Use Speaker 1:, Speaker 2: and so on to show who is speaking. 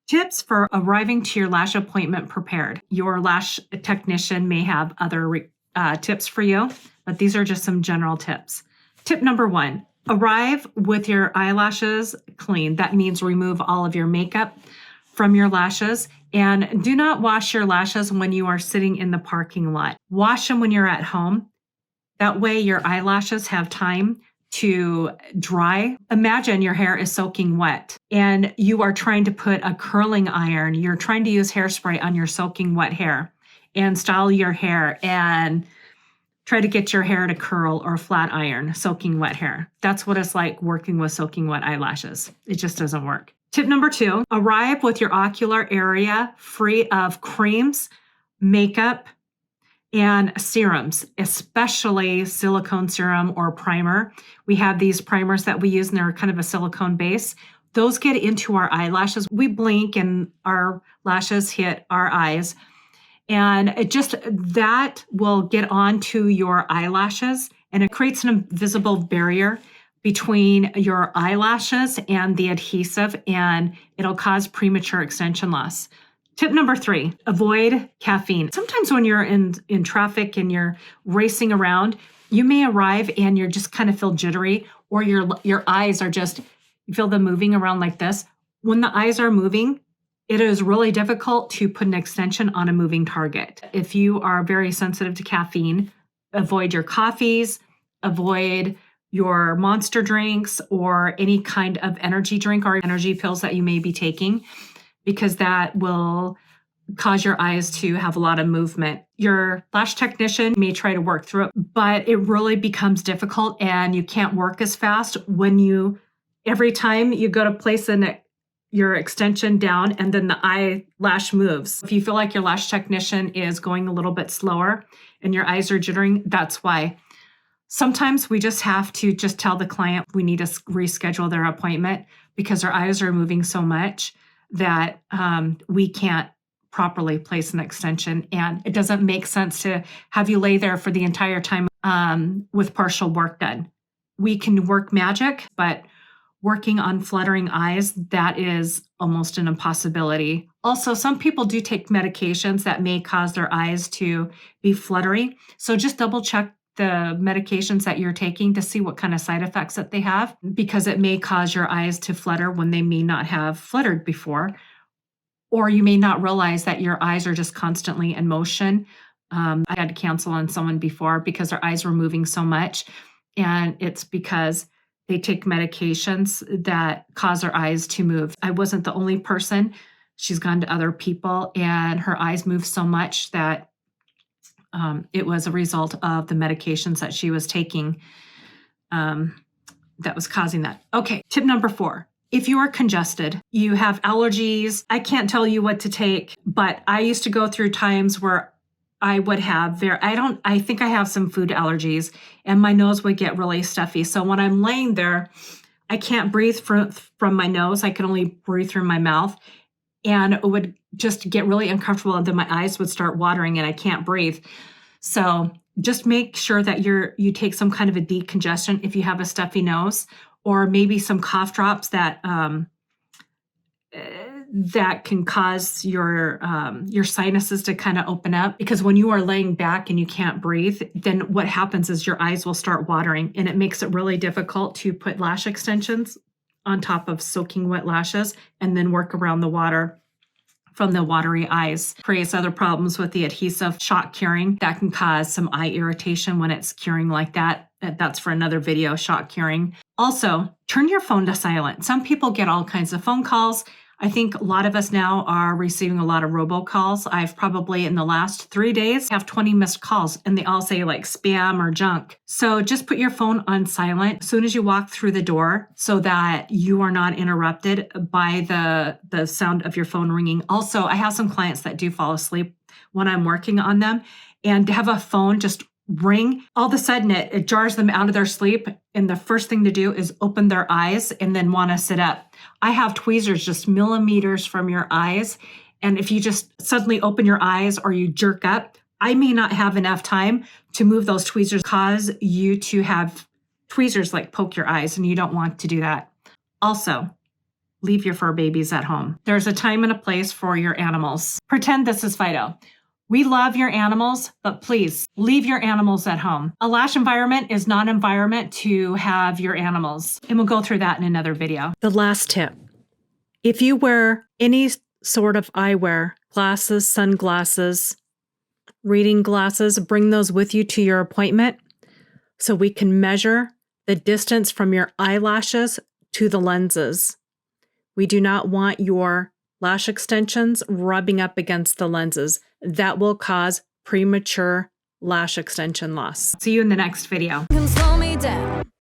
Speaker 1: Tips for arriving to your lash appointment prepared. Your lash technician may have other tips for you, but these are just some general tips. Tip number 1, arrive with your eyelashes clean. That means remove all of your makeup from your lashes, and do not wash your lashes when you are sitting in the parking lot. Wash them when you're at home. That way your eyelashes have time to dry. Imagine your hair is soaking wet and you are trying to put a curling iron. You're trying to use hairspray on your soaking wet hair and style your hair and try to get your hair to curl or flat iron soaking wet hair. That's what it's like working with soaking wet eyelashes. It just doesn't work. Tip number 2, arrive with your ocular area free of creams, makeup, and serums, especially silicone serum or primer. We have these primers that we use and they're kind of a silicone base. Those get into our eyelashes. We blink and our lashes hit our eyes. And that will get onto your eyelashes and it creates an invisible barrier between your eyelashes and the adhesive, and it'll cause premature extension loss. Tip number 3, avoid caffeine. Sometimes when you're in traffic and you're racing around, you may arrive and you're just kind of feel jittery, or your eyes are just, you feel them moving around like this. When the eyes are moving, it is really difficult to put an extension on a moving target. If you are very sensitive to caffeine, avoid your coffees, avoid your Monster drinks or any kind of energy drink or energy pills that you may be taking, because that will cause your eyes to have a lot of movement. Your lash technician may try to work through it, but it really becomes difficult and you can't work as fast when every time you go to place your extension down and then the eyelash moves. If you feel like your lash technician is going a little bit slower and your eyes are jittering, that's why. Sometimes we just have to just tell the client we need to reschedule their appointment because their eyes are moving so much that we can't properly place an extension. And it doesn't make sense to have you lay there for the entire time with partial work done. We can work magic, but working on fluttering eyes, that is almost an impossibility. Also, some people do take medications that may cause their eyes to be fluttery. So just double check the medications that you're taking to see what kind of side effects that they have, because it may cause your eyes to flutter when they may not have fluttered before, or you may not realize that your eyes are just constantly in motion. I had to cancel on someone before because their eyes were moving so much, and it's because they take medications that cause their eyes to move. I wasn't the only person. She's gone to other people and her eyes move so much that it was a result of the medications that she was taking that was causing that. Okay, tip number 4. If you are congested, you have allergies, I can't tell you what to take, but I used to go through times where I would have I think I have some food allergies and my nose would get really stuffy. So when I'm laying there, I can't breathe from my nose. I can only breathe through my mouth, and it would just get really uncomfortable and then my eyes would start watering and I can't breathe. So just make sure that you take some kind of a decongestant if you have a stuffy nose, or maybe some cough drops that can cause your sinuses to kind of open up, because when you are laying back and you can't breathe, then what happens is your eyes will start watering and it makes it really difficult to put lash extensions on top of soaking wet lashes and then work around the water from the watery eyes. Creates other problems with the adhesive shock curing that can cause some eye irritation when it's curing like that. That's for another video, shock curing. Also, turn your phone to silent. Some people get all kinds of phone calls. I think a lot of us now are receiving a lot of robocalls. I've probably in the last 3 days have 20 missed calls and they all say like spam or junk. So just put your phone on silent as soon as you walk through the door so that you are not interrupted by the sound of your phone ringing. Also, I have some clients that do fall asleep when I'm working on them, and to have a phone just ring, all of a sudden it jars them out of their sleep. And the first thing to do is open their eyes and then want to sit up. I have tweezers just millimeters from your eyes. And if you just suddenly open your eyes or you jerk up, I may not have enough time to move those tweezers, cause you to have tweezers like poke your eyes, and you don't want to do that. Also, leave your fur babies at home. There's a time and a place for your animals. Pretend this is Fido. We love your animals, but please leave your animals at home. A lash environment is not an environment to have your animals. And we'll go through that in another video. The last tip. If you wear any sort of eyewear, glasses, sunglasses, reading glasses, bring those with you to your appointment so we can measure the distance from your eyelashes to the lenses. We do not want your lash extensions rubbing up against the lenses. That will cause premature lash extension loss. See you in the next video.